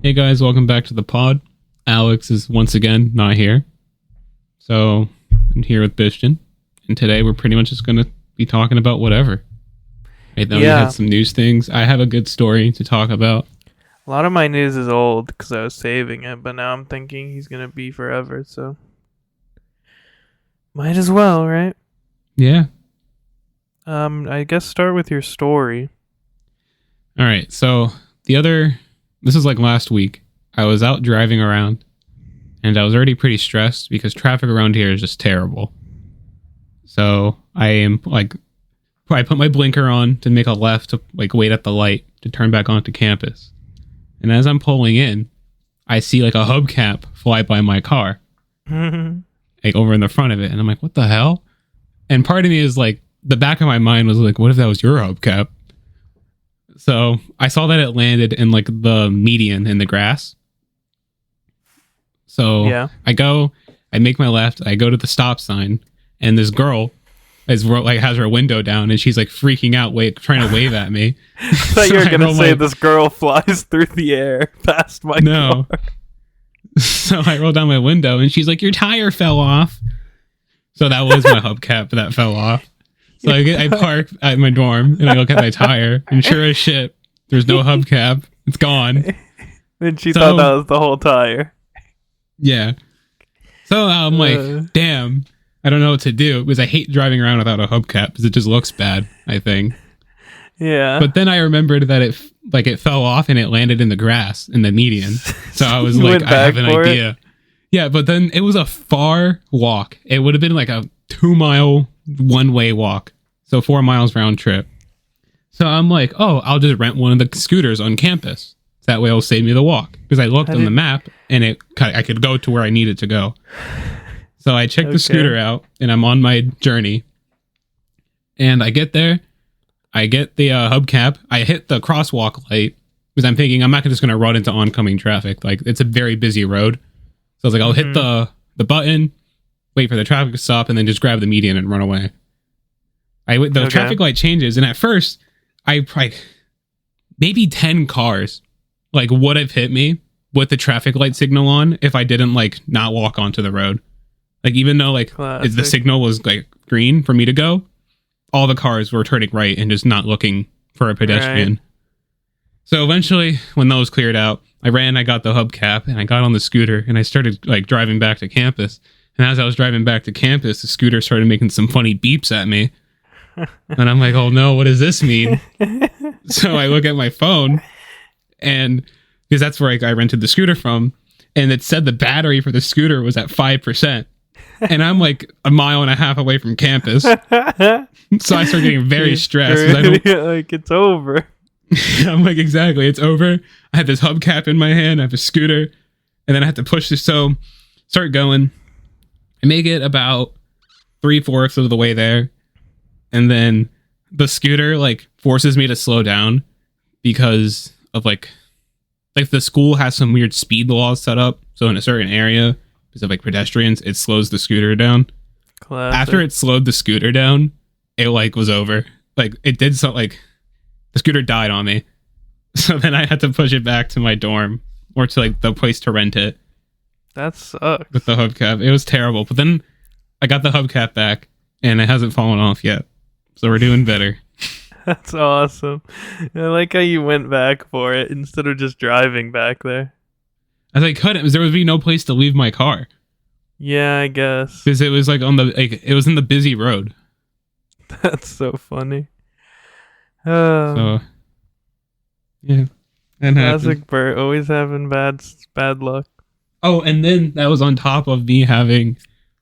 Hey guys, welcome back to the pod. Alex is once again not here. So I'm here with Bishton. And today we're pretty much just going to be talking about whatever. Right, then we had some news things. I have a good story to talk about. A lot of my news is old because I was saving it, but now I'm thinking he's going to be forever, so might as well, right? Yeah. I guess start with your story. All right. So this is like last week. I was out driving around and I was already pretty stressed because traffic around here is just terrible. So I put my blinker on to make a left to wait at the light to turn back onto campus. And as I'm pulling in, I see a hubcap fly by my car, over in the front of it. And I'm like, what the hell? And part of me is the back of my mind was what if that was your hubcap? So I saw that it landed in the median in the grass. So yeah. I make my left, I go to the stop sign, and this girl has her window down and she's freaking out, trying to wave at me. I thought you were going to say this girl flies through the air past my car. So I roll down my window and she's like, your tire fell off. So that was my hubcap that fell off. So I park at my dorm and I look at my tire and sure as shit, there's no hubcap. It's gone. And she thought that was the whole tire. Yeah. So I'm damn, I don't know what to do because I hate driving around without a hubcap because it just looks bad, I think. Yeah. But then I remembered that it fell off and it landed in the grass in the median. So I was I have an idea. It? Yeah, but then it was a far walk. It would have been a 2-mile one-way walk. So 4 miles round trip. So I'm I'll just rent one of the scooters on campus. That way it'll save me the walk. Because I looked on the map and I could go to where I needed to go. So I checked the scooter out and I'm on my journey. And I get there. I get the hubcap. I hit the crosswalk light because I'm thinking I'm not just going to run into oncoming traffic. It's a very busy road. So I was I'll hit the button, wait for the traffic to stop, and then just grab the median and run away. The traffic light changes, and at first, maybe 10 cars would have hit me with the traffic light signal on if I didn't not walk onto the road. Even though the signal was green for me to go, all the cars were turning right and just not looking for a pedestrian. Right. So eventually, when those cleared out, I got the hubcap, and I got on the scooter, and I started driving back to campus. And as I was driving back to campus, the scooter started making some funny beeps at me. And I'm oh no, what does this mean? So I look at my phone, and because that's where I rented the scooter from, and it said the battery for the scooter was at 5%. And I'm a mile and a half away from campus. So I started getting very stressed. It's over. I'm exactly, it's over. I had this hubcap in my hand, I have a scooter, and then I had to push this. So start going. I make it about 3/4 of the way there. And then the scooter forces me to slow down because of the school has some weird speed laws set up. So in a certain area, because of pedestrians, it slows the scooter down. Classic. After it slowed the scooter down, it was over. It did so the scooter died on me. So then I had to push it back to my dorm or to the place to rent it. That sucks. With the hubcap. It was terrible. But then I got the hubcap back and it hasn't fallen off yet. So we're doing better. That's awesome. I like how you went back for it instead of just driving back there. As I couldn't, because there would be no place to leave my car. Yeah, I guess. Because it was on the it was in the busy road. That's so funny. So yeah, classic Bert, always having bad luck. Oh, and then that was on top of me having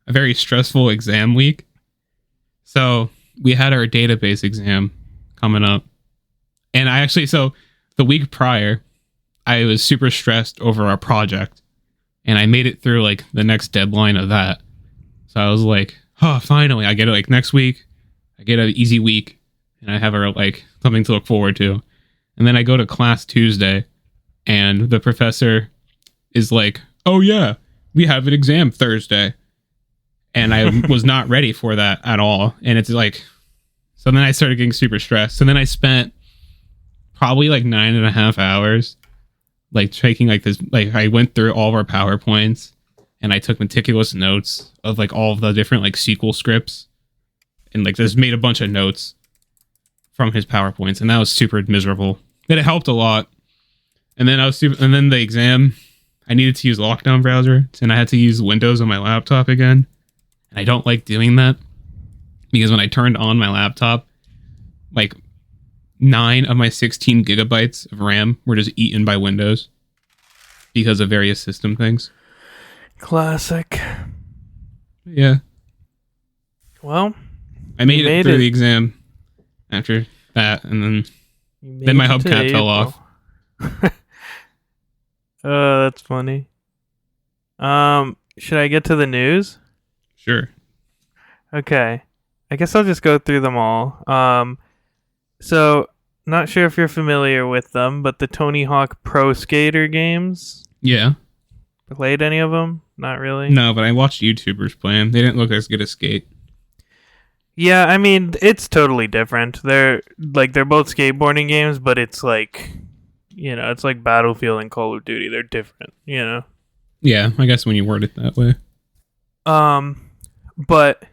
a very stressful exam week. So we had our database exam coming up. And the week prior, I was super stressed over our project. And I made it through the next deadline of that. So I was oh, finally, I get it next week. I get an easy week. And I have something to look forward to. And then I go to class Tuesday. And the professor is oh yeah, we have an exam Thursday. And I was not ready for that at all. And it's so then I started getting super stressed. And then I spent probably 9.5 hours like taking like this, like I went through all of our PowerPoints and I took meticulous notes of like all of the different like SQL scripts and like just made a bunch of notes from his PowerPoints, and that was super miserable. But it helped a lot. And then and then the exam, I needed to use Lockdown browser, and I had to use Windows on my laptop again. And I don't like doing that because when I turned on my laptop, like 9 of my 16 gigabytes of RAM were just eaten by Windows because of various system things. Classic. Yeah. Well, I made it through the exam after that, and then my hubcap fell off. That's funny. Should I get to the news? Sure. Okay. I guess I'll just go through them all. So, not sure if you're familiar with them, but the Tony Hawk Pro Skater games. Yeah. Played any of them? Not really. No, but I watched YouTubers play them. They didn't look as good as Skate. Yeah, I mean, it's totally different. They're both skateboarding games, but it's like, you know, it's like Battlefield and Call of Duty. They're different, you know? Yeah, I guess when you word it that way. But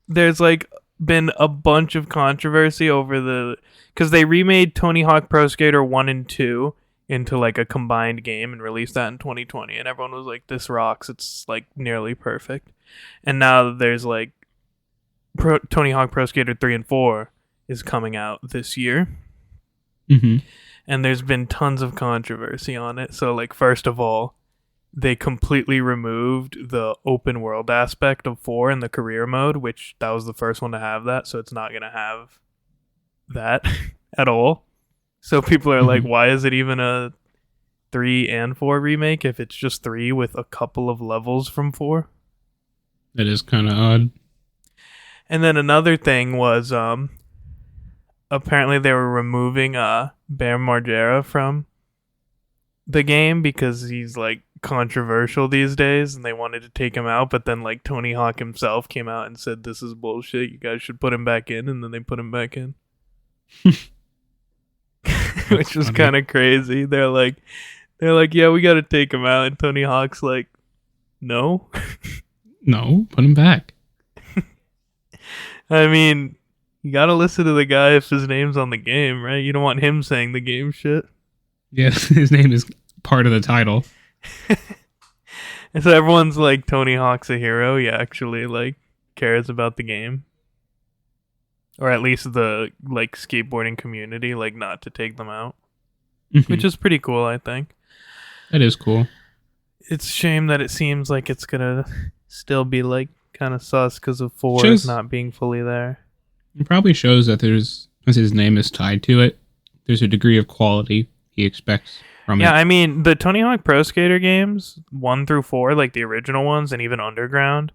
there's like been a bunch of controversy over because they remade Tony Hawk Pro Skater 1 and 2 into like a combined game and released that in 2020, and everyone was like, this rocks, it's like nearly perfect. And now there's like Tony Hawk Pro Skater 3 and 4 is coming out this year. Mm-hmm. And there's been tons of controversy on it. So like, first of all, they completely removed the open world aspect of 4 in the career mode, which that was the first one to have that, so it's not going to have that at all. So people are like, why is it even a 3 and 4 remake if it's just 3 with a couple of levels from 4? That is kind of odd. And then another thing was apparently they were removing Bam Margera from the game because he's like controversial these days and they wanted to take him out, but then like Tony Hawk himself came out and said, this is bullshit, you guys should put him back in, and then they put him back in. Which was kind of crazy. They're like, yeah, we gotta take him out, and Tony Hawk's like, no. No, put him back. I mean, you gotta listen to the guy if his name's on the game, right? You don't want him saying the game shit. Yes, his name is part of the title. And so everyone's like, Tony Hawk's a hero. He actually like cares about the game, or at least the like skateboarding community, like not to take them out, which is pretty cool. I think that is cool. It's a shame that it seems like it's gonna still be like kind of sus because of 4 not being fully there. It probably shows that there's, as his name is tied to it, there's a degree of quality he expects from it. Yeah, I mean, the Tony Hawk Pro Skater games, 1 through 4, like the original ones and even Underground,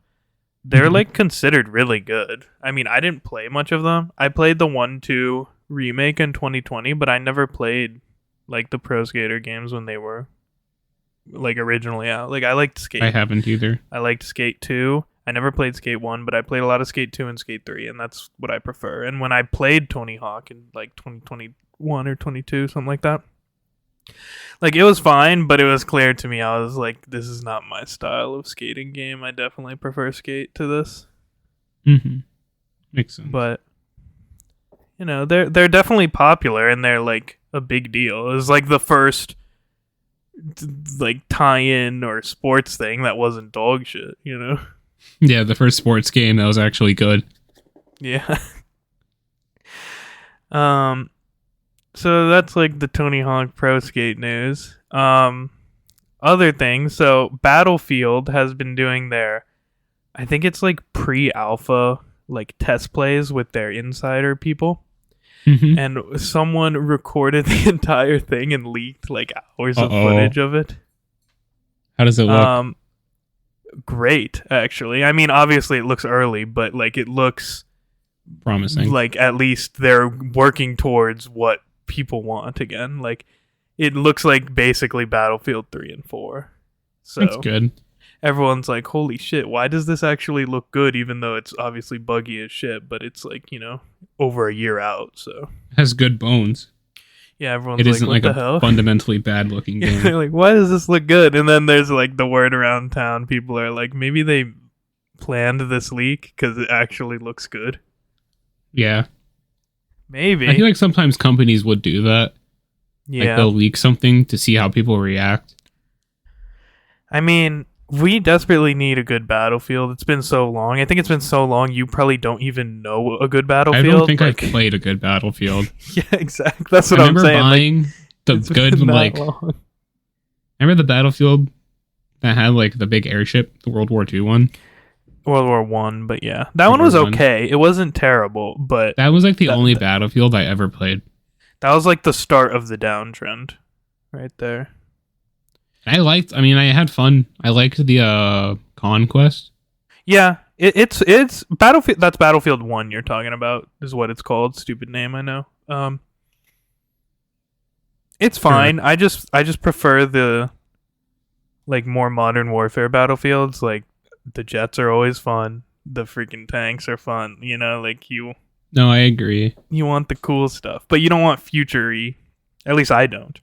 they're like considered really good. I mean, I didn't play much of them. I played the 1-2 remake in 2020, but I never played like the Pro Skater games when they were like originally out. Like I liked Skate. I haven't either. I liked Skate 2. I never played Skate 1, but I played a lot of Skate 2 and Skate 3, and that's what I prefer. And when I played Tony Hawk in like 2021 or 22, something like that, like it was fine, but it was clear to me, I was like, this is not my style of skating game. I definitely prefer Skate to this. Makes sense. But you know, they're definitely popular, and they're like a big deal. It was like the first like tie-in or sports thing that wasn't dog shit, you know? Yeah, the first sports game that was actually good. Yeah. So that's like the Tony Hawk Pro Skate news. Other things, so Battlefield has been doing their, I think it's like pre-alpha like test plays with their insider people. And someone recorded the entire thing and leaked like hours of footage of it. How does it look? Great, actually. I mean, obviously it looks early, but like it looks promising. Like at least they're working towards what people want again. Like it looks like basically Battlefield 3 and 4. So that's good. Everyone's like, holy shit, why does this actually look good, even though it's obviously buggy as shit, but it's like, you know, over a year out, so. It has good bones. Yeah, everyone's It isn't like, what like the a hell? fundamentally bad looking Yeah, game. they're like, why does this look good? And then there's like the word around town. People are like, maybe they planned this leak because it actually looks good. Yeah. Maybe. I feel like sometimes companies would do that. Yeah. Like they'll leak something to see how people react. I mean, we desperately need a good Battlefield. It's been so long. I think it's been so long you probably don't even know a good Battlefield. I don't think I've played a good Battlefield. Yeah, exactly. That's what I I'm remember saying. buying the it's good been that like. long. Remember the Battlefield that had like the big airship, the World War II one? World War One, but yeah, that World one was War I. okay. It wasn't terrible, but That was like the That- only Battlefield I ever played. that was like the start of the downtrend, right there. I had fun. I liked the Conquest. Yeah, it's Battlefield. That's Battlefield 1 you're talking about, is what it's called. Stupid name, I know. It's fine. Sure. I just prefer the like more modern warfare battlefields. Like the jets are always fun. The freaking tanks are fun. You know, like you No, I agree. want the cool stuff, but you don't want future-y. At least I don't.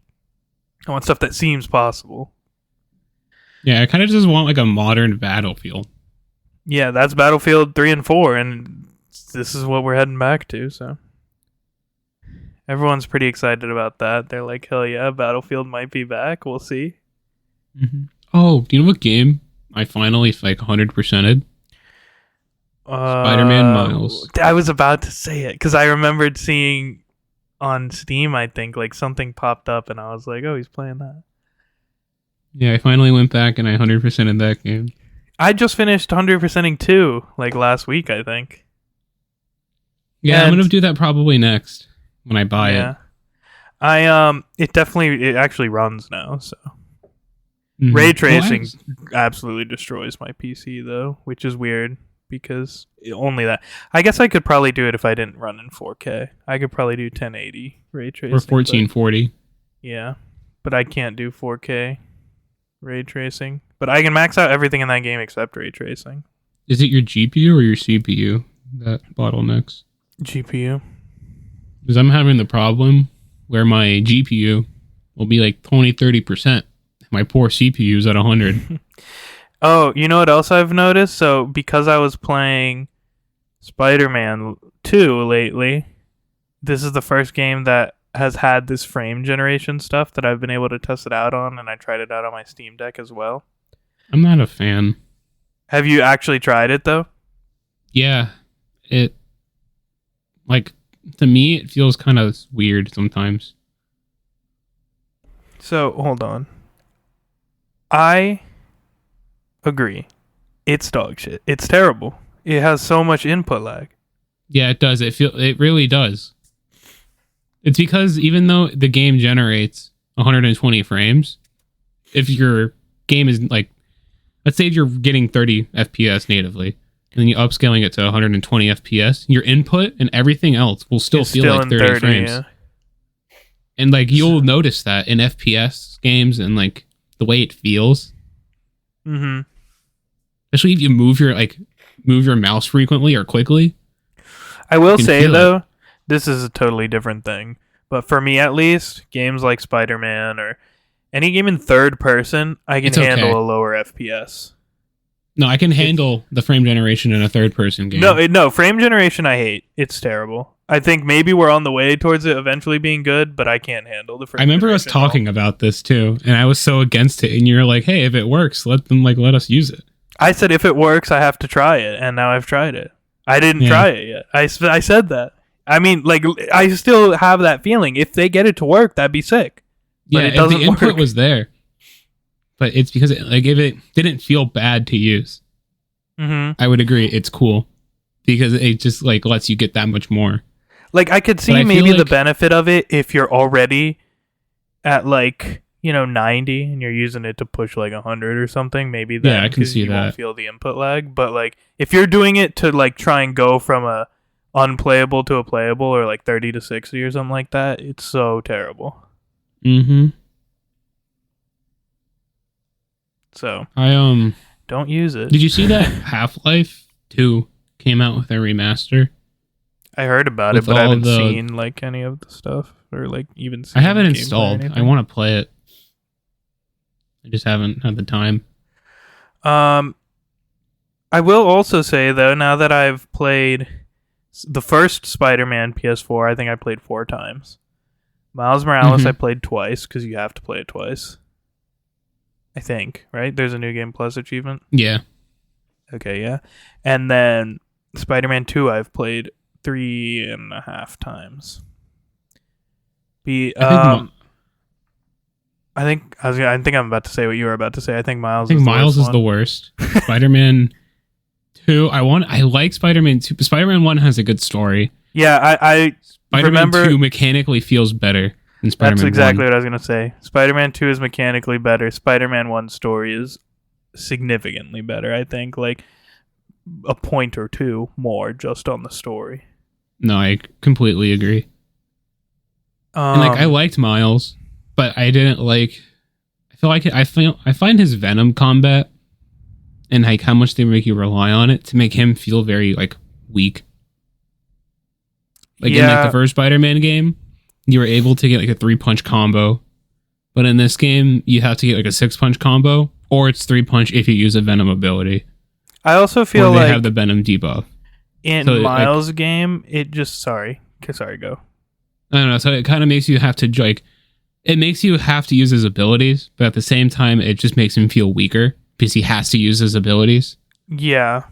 I want stuff that seems possible. Yeah, I kind of just want like a modern Battlefield. Yeah, that's Battlefield 3 and 4, and this is what we're heading back to, so. Everyone's pretty excited about that. They're like, hell yeah, Battlefield might be back. We'll see. Mm-hmm. Oh, do you know what game I finally like 100%ed? Spider-Man Miles. I was about to say it, because I remembered seeing on Steam, I think, like something popped up, and I was like, oh, he's playing that. Yeah, I finally went back and I 100%ed that game. I just finished 100%ing 2, like last week, I think. Yeah, I'm And- gonna do that probably next when I buy it. It actually runs now, so. Mhm. Ray Well, tracing absolutely destroys my PC, though, which is weird, because only that. I guess I could probably do it if I didn't run in 4K. I could probably do 1080 ray tracing. or but- 1440. Yeah, but I can't do 4K ray tracing. But I can max out everything in that game except ray tracing. Is it your GPU or your CPU that bottlenecks? GPU. Because I'm having the problem where my GPU will be like 20-30%. My poor CPU is at 100. Oh, you know what else I've noticed? So, because I was playing Spider-Man 2 lately, this is the first game that has had this frame generation stuff that I've been able to test it out on, and I tried it out on my Steam Deck as well. I'm not a fan. Have you actually tried it, though? Yeah, it like to me it feels kind of weird sometimes. So, hold on. I agree. It's dog shit. It's terrible. It has so much input lag. Yeah, it does. It really does. It's because even though the game generates 120 frames, if your game is like, let's say you're getting 30 FPS natively, and then you're upscaling it to 120 FPS, your input and everything else will still It's feel still like in 30 frames. yeah. And like you'll notice that in FPS games and like the way it feels, Mm-hmm. especially if you move your mouse frequently or quickly. I will can say feel it. though, this is a totally different thing. But for me at least, games like Spider-Man or any game in third person, I can It's okay. handle a lower FPS. No, I can handle the frame generation in a third person game. No, frame generation I hate. It's terrible. I think maybe we're on the way towards it eventually being good, but I can't handle the frame I remember us generation at all. talking about this too, and I was so against it. And you're like, "Hey, if it works, let us use it." I said if it works, I have to try it, and now I've tried it. I didn't Yeah. try it yet. I said that. I mean, like, I still have that feeling. If they get it to work, that'd be sick. But Yeah, it if doesn't the input work. was there, but it's because if it didn't feel bad to use, Mm-hmm. I would agree it's cool because it just like lets you get that much more. Like, I could see But I feel maybe the like- benefit of it if you're already at, like, 90 and you're using it to push, like, 100 or something. Maybe then, Yeah, I can 'cause see you won't that. feel the input lag. But, like, if you're doing it to, like, try and go from a unplayable to a playable or, like, 30 to 60 or something like that, it's so terrible. Mm-hmm. So, I don't use it. did you see that Half-Life 2 came out with a remaster? I heard about it, but I haven't seen like any of the stuff or like even seen I have it installed. I want to play it. I just haven't had the time. I will also say though, now that I've played the first Spider-Man PS4, I think I played 4 times. Miles Morales I played twice because you have to play it twice. I think, right? There's a New Game Plus achievement. Yeah. Okay, yeah. And then Spider-Man 2 I've played 3.5 times. I think I'm about to say what you were about to say. I think Miles is the worst. Spider-Man 2, I like Spider-Man 2. Spider-Man 1 has a good story. Yeah, I Spider-Man 2 mechanically feels better than Spider-Man 1. That's exactly what I was going to say. Spider-Man 2 is mechanically better. Spider-Man 1's story is significantly better, I think. Like a point or two more just on the story. No, I completely agree. And I liked Miles, but I didn't like. I find his Venom combat and like how much they make you rely on it to make him feel very like weak. Like in like the first Spider-Man game, you were able to get like a 3-punch combo, but in this game you have to get like a 6-punch combo, or it's 3-punch if you use a Venom ability. I also feel they have the Venom debuff in Miles' game. It just sorry, go. I don't know. So it kind of makes you have to like. It makes you have to use his abilities, but at the same time, it just makes him feel weaker because he has to use his abilities. Yeah,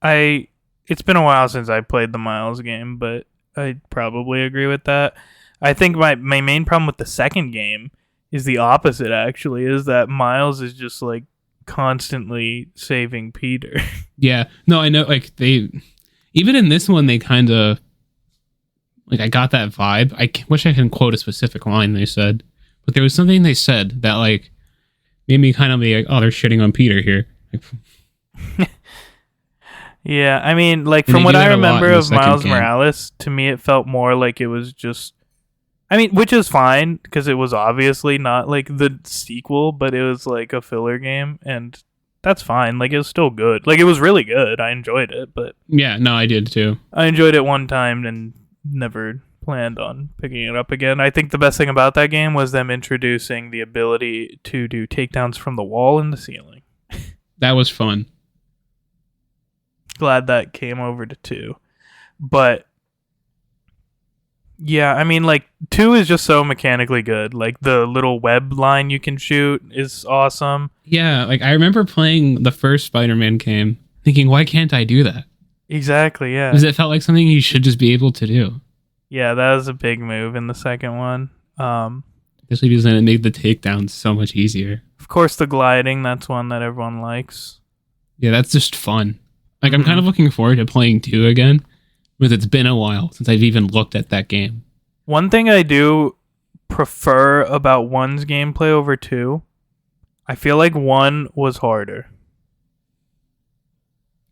it's been a while since I played the Miles game, but I'd probably agree with that. I think my main problem with the second game is the opposite, actually, is that Miles is just like constantly saving Peter. Yeah. No, I know, like even in this one, they kind of, like I got that vibe. I wish I can quote a specific line they said, but there was something they said that like made me kind of be like, oh, they're shitting on Peter here. Yeah, I mean, like from what I remember of Miles Morales, to me it felt more like it was just, I mean, which is fine because it was obviously not like the sequel, but it was like a filler game, and that's fine. Like it was still good. Like it was really good. I enjoyed it, but yeah, no, I did too. I enjoyed it one time and never planned on picking it up again. I think the best thing about that game was them introducing the ability to do takedowns from the wall and the ceiling. That was fun. Glad that came over to 2. But yeah, I mean, like 2 is just so mechanically good. Like the little web line you can shoot is awesome. Yeah, like I remember playing the first Spider-Man game thinking, why can't I do that? Exactly, yeah. Because it felt like something you should just be able to do. Yeah, that was a big move in the second one. Especially because then it made the takedowns so much easier. Of course, the gliding, that's one that everyone likes. Yeah, that's just fun. Like, I'm kind of looking forward to playing 2 again, because it's been a while since I've even looked at that game. One thing I do prefer about 1's gameplay over 2, I feel like 1 was harder.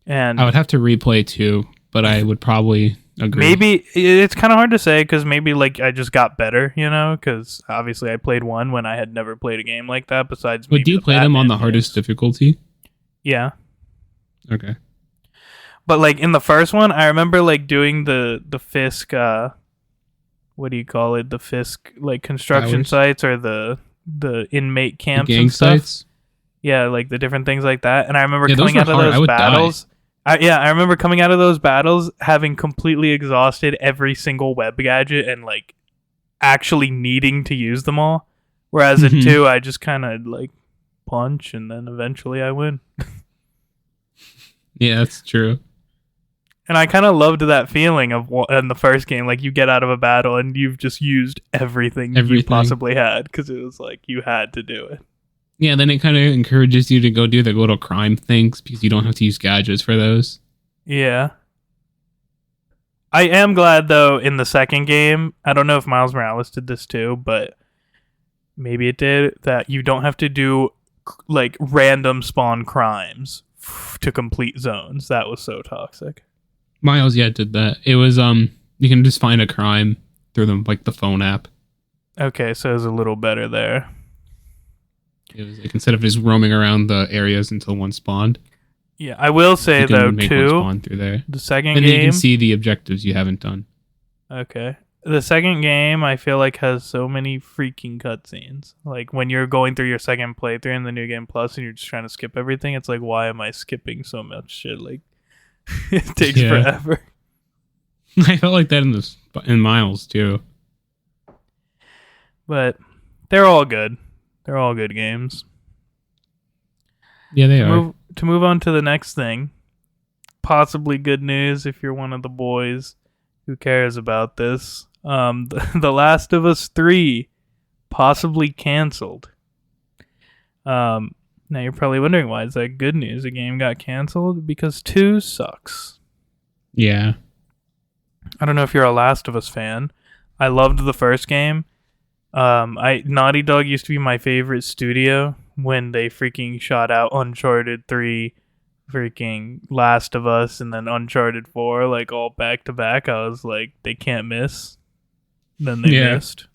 And I would have to replay 2, but I would probably agree. Maybe it's kind of hard to say because maybe like I just got better, you know, because obviously I played 1 when I had never played a game like that besides. But do you play them on the hardest difficulty? Yeah. Okay. But like in the first one, I remember like doing the Fisk, what do you call it? The Fisk like construction sites or the inmate camps and stuff. Sites? Yeah, like the different things like that. And I remember coming out of those battles. I remember coming out of those battles having completely exhausted every single web gadget and like actually needing to use them all. Whereas in 2, I just kind of like punch and then eventually I win. Yeah, that's true. And I kind of loved that feeling of in the first game, like you get out of a battle and you've just used everything. You possibly had because it was like you had to do it. Yeah, then it kind of encourages you to go do the little crime things because you don't have to use gadgets for those. Yeah. I am glad, though, in the second game, I don't know if Miles Morales did this too, but maybe it did, that you don't have to do like random spawn crimes to complete zones. That was so toxic. Miles, yeah, did that. It was, you can just find a crime through the phone app. Okay, so it was a little better there. It was like instead of just roaming around the areas until one spawned. Yeah, I will say though too. Through there. The second and game, you can see the objectives you haven't done. Okay. The second game, I feel like, has so many freaking cutscenes. Like, when you're going through your second playthrough in the New Game Plus and you're just trying to skip everything, it's like, why am I skipping so much shit? Like, it takes forever. I felt like that in Miles, too. But they're all good. They're all good games. Yeah, they are. To move on to the next thing, possibly good news if you're one of the boys who cares about this. The Last of Us 3 possibly canceled. Now you're probably wondering, why is that good news? A game got canceled? Because 2 sucks. Yeah. I don't know if you're a Last of Us fan. I loved the first game. Naughty Dog used to be my favorite studio when they freaking shot out Uncharted 3, freaking Last of Us, and then Uncharted 4, like all back to back. I was like, they can't miss. Then they missed.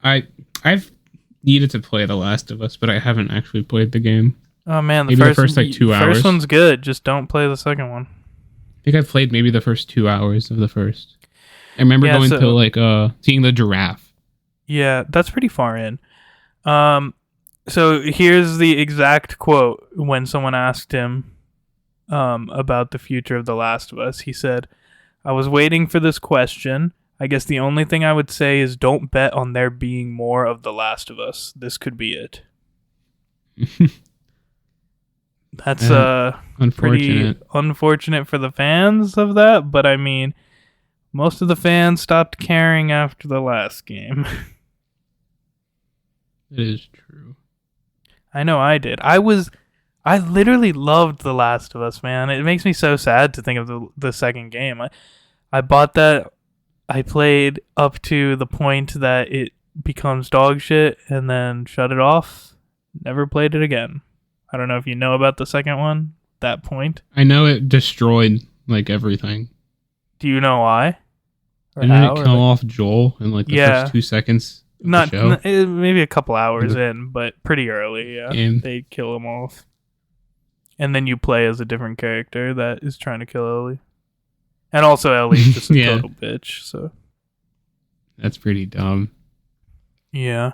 I've needed to play The Last of Us, but I haven't actually played the game. Oh man, the first like 2 hours. First one's good. Just don't play the second one. I think I played maybe the first 2 hours of the first. I remember going to like seeing the giraffe. Yeah, that's pretty far in. So here's the exact quote when someone asked him about the future of The Last of Us. He said, "I was waiting for this question. I guess the only thing I would say is don't bet on there being more of The Last of Us. This could be it." That's pretty unfortunate for the fans of that, but I mean, most of the fans stopped caring after the last game. It is true. I know I did. I literally loved The Last of Us, man. It makes me so sad to think of the second game. I bought that. I played up to the point that it becomes dog shit and then shut it off. Never played it again. I don't know if you know about the second one, that point. I know it destroyed like everything. Do you know why? Didn't it kill off Joel in like the first 2 seconds? Maybe a couple hours in, but pretty early. Yeah, they kill him off, and then you play as a different character that is trying to kill Ellie, and also Ellie's just a total bitch. So that's pretty dumb. Yeah.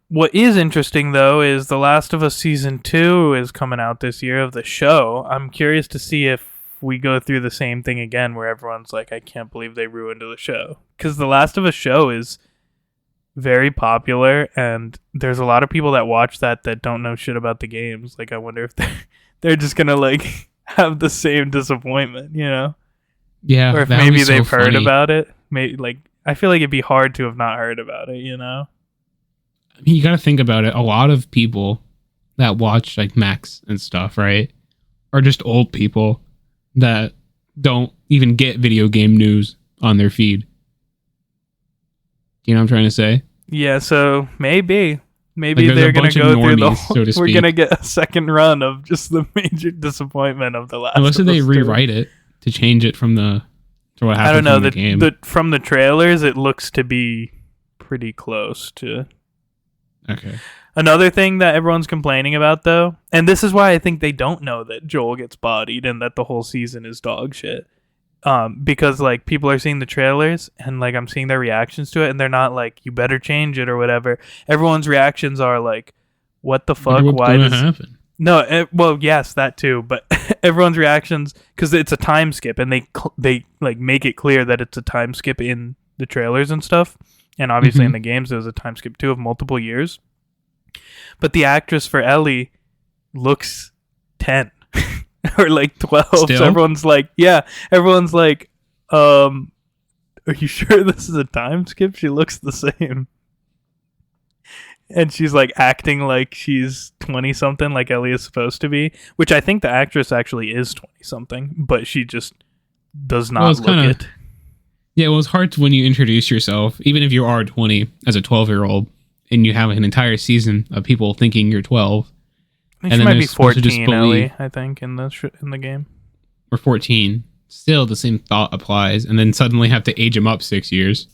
What is interesting though is The Last of Us Season 2 is coming out this year of the show. I'm curious to see if we go through the same thing again where everyone's like, I can't believe they ruined the show. Because The Last of Us show is very popular, and there's a lot of people that watch that don't know shit about the games. Like, I wonder if they're just gonna like have the same disappointment, you know? Yeah. Or if maybe they've heard about it. Maybe, like, I feel like it'd be hard to have not heard about it, you know? I mean, you got to think about it. A lot of people that watch like Max and stuff, right, are just old people that don't even get video game news on their feed. Do you know what I'm trying to say? Yeah, so maybe like they're going to go through we're going to get a second run of just the major disappointment of The Last of Us. Unless they rewrite it to change it from to what happened. I don't know. The game. From the trailers, it looks to be pretty close to. Okay. Another thing that everyone's complaining about, though, and this is why I think they don't know that Joel gets bodied and that the whole season is dog shit. Because like people are seeing the trailers and like I'm seeing their reactions to it, and they're not like, you better change it or whatever. Everyone's reactions are like, what the fuck? Why does happen? No, well, yes, that too, but everyone's reactions, because it's a time skip, and they like make it clear that it's a time skip in the trailers and stuff. And obviously in the games, there's a time skip too of multiple years. But the actress for Ellie looks 10 or like 12. Still? So everyone's like, are you sure this is a time skip? She looks the same. And she's like acting like she's 20 something, like Ellie is supposed to be, which I think the actress actually is 20 something, but she just does not look it. Yeah, well, it's hard when you introduce yourself, even if you are 20 as a 12-year-old, and you have an entire season of people thinking you're 12. I think she might be 14, Ellie, I think, in the game. Or 14. Still, the same thought applies, and then suddenly have to age them up 6 years.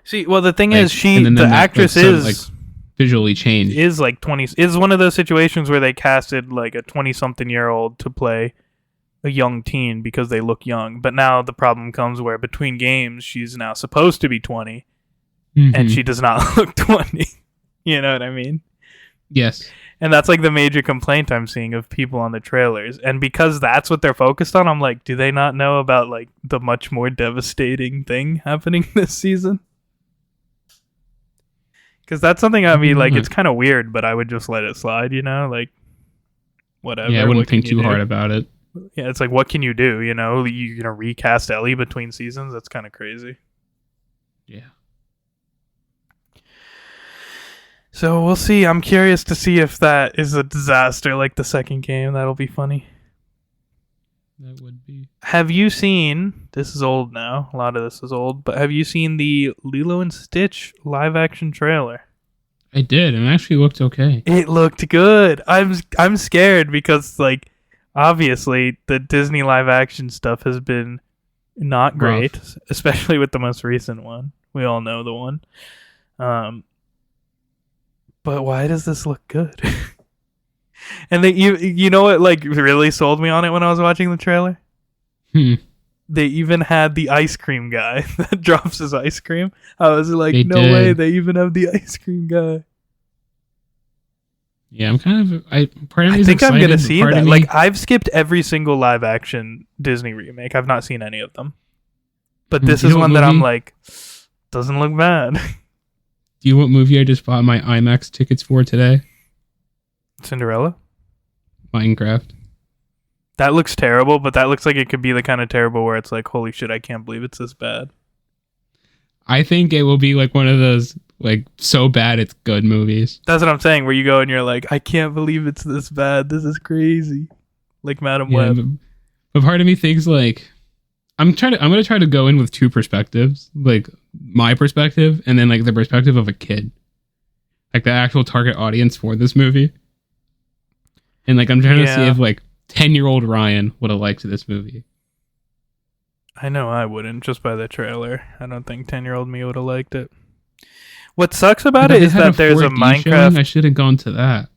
See, well, the thing is, the actress is visually changed. Is like 20. Is one of those situations where they casted like a 20-something-year-old to play a young teen because they look young. But now the problem comes where between games, she's now supposed to be 20, and she does not look 20. You know what I mean? Yes. And that's like the major complaint I'm seeing of people on the trailers. And because that's what they're focused on, I'm like, do they not know about like the much more devastating thing happening this season? Because that's something, I mean, like, it's kind of weird, but I would just let it slide, you know? Like, whatever. Yeah, I wouldn't think too hard about it. Yeah, it's like, what can you do? You know, you're going to recast Ellie between seasons? That's kind of crazy. Yeah. So we'll see. I'm curious to see if that is a disaster like the second game. That'll be funny. That would be. Have you seen, this is old now, a lot of this is old, but have you seen the Lilo and Stitch live action trailer? I did, and it actually looked okay. It looked good. I'm scared because, like, obviously the Disney live action stuff has been not great, especially with the most recent one. We all know the one. But why does this look good? And you know what, like, really sold me on it when I was watching the trailer? They even had the ice cream guy that drops his ice cream. I was like, no way, they even have the ice cream guy. Yeah, I'm kind of... I think I'm going to see that. Like, I've skipped every single live action Disney remake. I've not seen any of them. But this is one that I'm like, doesn't look bad. Do you know what movie I just bought my IMAX tickets for today? Cinderella? Minecraft. That looks terrible, but that looks like it could be the kind of terrible where it's like, holy shit, I can't believe it's this bad. I think it will be like one of those, like, so bad it's good movies. That's what I'm saying, where you go and you're like, I can't believe it's this bad. This is crazy. Like Madam Web. But part of me thinks, like, I'm going to try to go in with two perspectives. Like, my perspective, and then, like, the perspective of a kid. Like, the actual target audience for this movie. And, like, I'm trying to see if, like, 10-year-old Ryan would have liked this movie. I know I wouldn't, just by the trailer. I don't think 10-year-old me would have liked it. What sucks about it is that there's a Minecraft... Showing? I should have gone to that.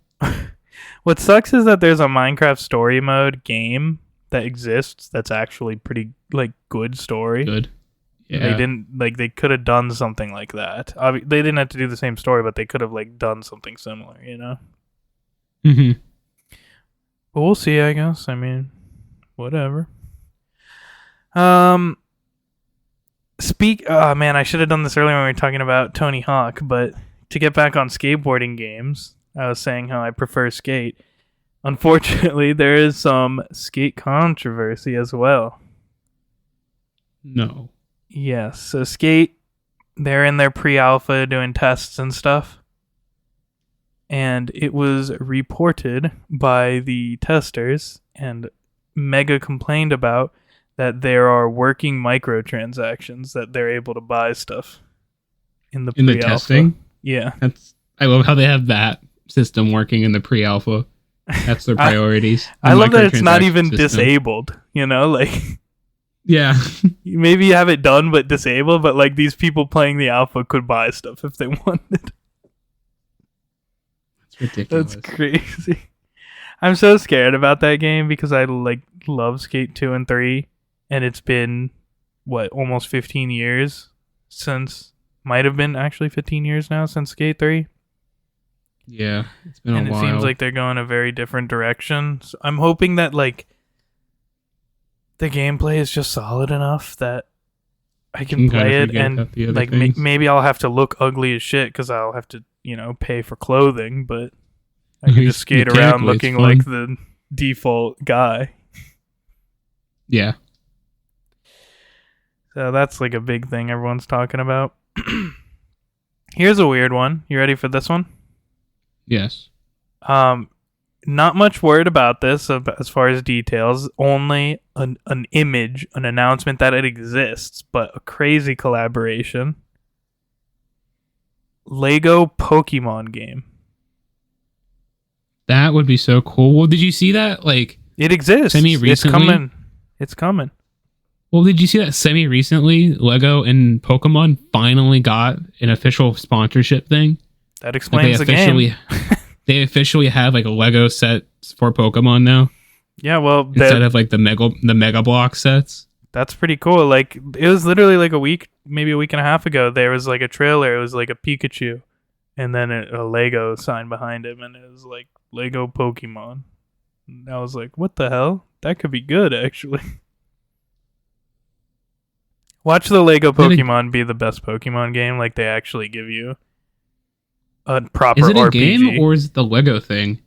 What sucks is that there's a Minecraft story mode game that exists that's actually pretty, like, good story. Good. Yeah. They could have done something like that. They didn't have to do the same story, but they could have, like, done something similar, you know? Mm-hmm. But we'll see, I guess. I mean, whatever. Man, I should have done this earlier when we were talking about Tony Hawk, but to get back on skateboarding games, I was saying how I prefer Skate. Unfortunately, there is some Skate controversy as well. No. Yes, so Skate, they're in their pre-alpha doing tests and stuff. And it was reported by the testers, and Mega complained about, that there are working microtransactions that they're able to buy stuff in the pre-alpha. The testing? Yeah. I love how they have that system working in the pre-alpha. That's their priorities. I love that it's not even disabled, you know, like... Yeah. Maybe you have it done but disabled, but like these people playing the alpha could buy stuff if they wanted. That's ridiculous. That's crazy. I'm so scared about that game because I like love Skate 2 and 3, and it's been almost 15 years since, might have been actually 15 years now since Skate 3. Yeah, it's been a while. And it seems like they're going a very different direction. So I'm hoping that like the gameplay is just solid enough that I can play it, and like maybe I'll have to look ugly as shit because I'll have to, you know, pay for clothing, but I can just skate around looking like the default guy. Yeah. So that's like a big thing everyone's talking about. Here's a weird one. You ready for this one? Yes. Not much word about this as far as details. Only an image, an announcement that it exists, but a crazy collaboration. Lego Pokemon game. That would be so cool. Well, did you see that? Like, it exists. Semi-recently? It's coming. Well, did you see that semi-recently Lego and Pokemon finally got an official sponsorship thing? That explains the game. They officially have like a Lego set for Pokemon now. Yeah, well, instead of like the mega block sets. That's pretty cool. Like, it was literally like maybe a week and a half ago. There was like a trailer. It was like a Pikachu, and then a Lego sign behind him, and it was like Lego Pokemon. And I was like, what the hell? That could be good, actually. Watch the Lego Pokemon be the best Pokemon game. Like, they actually give you a proper RPG. Is it a game or is it the Lego thing?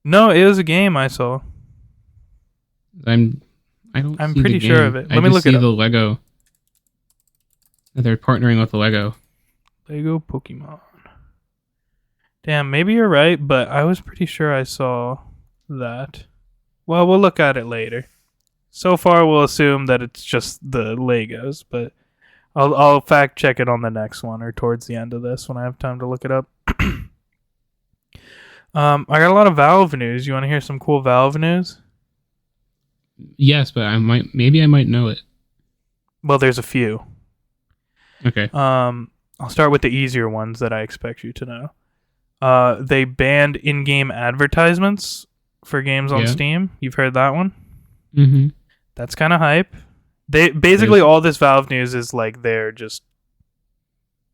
No, it was a game I saw. I'm pretty sure of it. Let me look it up. The Lego. They're partnering with the Lego. Lego Pokemon. Damn, maybe you're right, but I was pretty sure I saw that. Well, we'll look at it later. So far, we'll assume that it's just the Legos, but I'll fact check it on the next one or towards the end of this when I have time to look it up. I got a lot of Valve news. You want to hear some cool Valve news? Yes, but I might know it. Well, there's a few. Okay. I'll start with the easier ones that I expect you to know. They banned in-game advertisements for games on Steam. You've heard that one? Mm-hmm. That's kind of hype. They basically all this Valve news is like they're just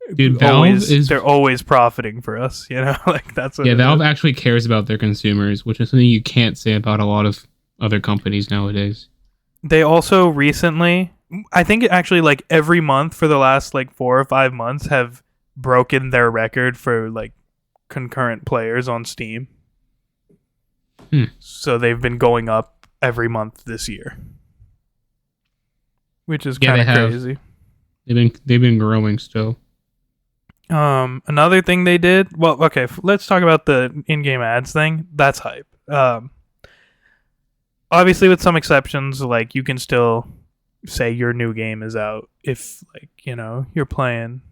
they're always profiting for us, you know? Like that's what Valve actually cares about their consumers, which is something you can't say about a lot of other companies nowadays. They also recently, I think actually like every month for the last like 4 or 5 months have broken their record for like concurrent players on Steam. So they've been going up every month this year, which is kind of crazy. They've been growing still. Another thing they did. Well, okay, let's talk about the in-game ads thing. That's hype. Obviously, with some exceptions, like you can still say your new game is out if, like, you know, you're playing